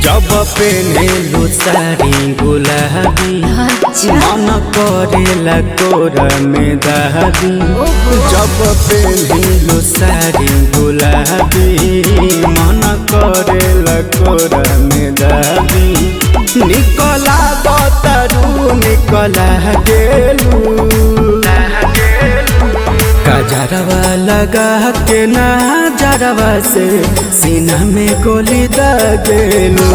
जब पेन्हेलु साड़ी गुलाबी मन करेला कोरा में दाबी। जब पेन्हेलु साड़ी गुलाबी मन करेला कोरा में दाबी। निकला बतारू निकला गेलू कजरवा लगा के ना जरवा से सीना में गोली दागेलू।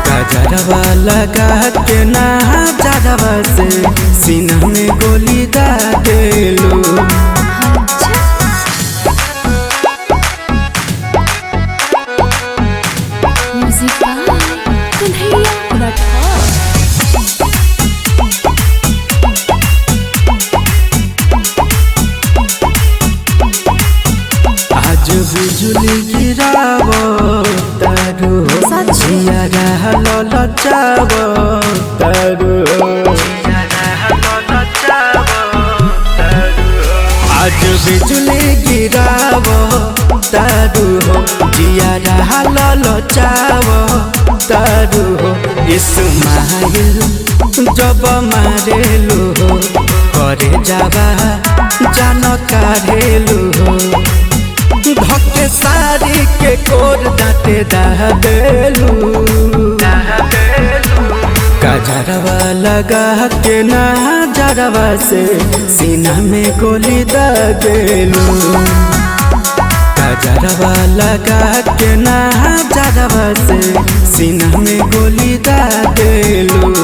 कजरवा लगा के ना जरवा से सीना में गोली दागेलू। आज बिजुली गिरावो तारू जिया ललचावो तारू। आज बिजुली गिरावो तारू जिया ललचावो तारू। इस्माइल जब मारेलू करे जावा जान काढ़ेलू धक्के साड़ी के कोर दाते दहबेलू। कजरवा लगा के ना जरवा से सीना में गोली दागेलू। कजरवा लगा के ना जरवा से सीना में गोली दागेलू।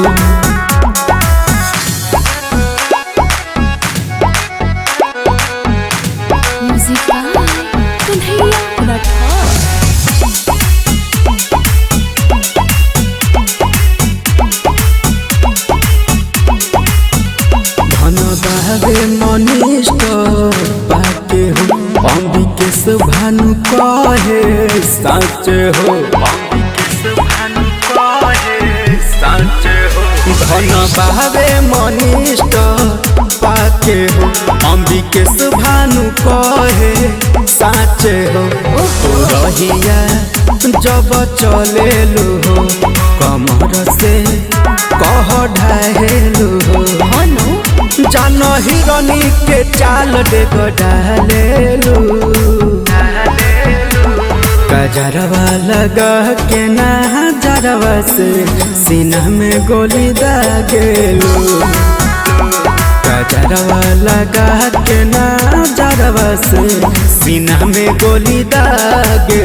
बहवे मनिष्ठ बाके हो अंबिकेश भानु कहे सच हो। धन बहवे मनिष्ठ बाके हो अंबिकेश भानु कहे सच हो। रहिया जब चलेलू हो कमर से कह ढाहेलू हो जान हिरनी के चाल देख डालेलू। कजरवा लगा के ना जरवा से सीना में गोली दागेलू। कजरवा लगा के ना जरवा से सीना में गोली दागेलू।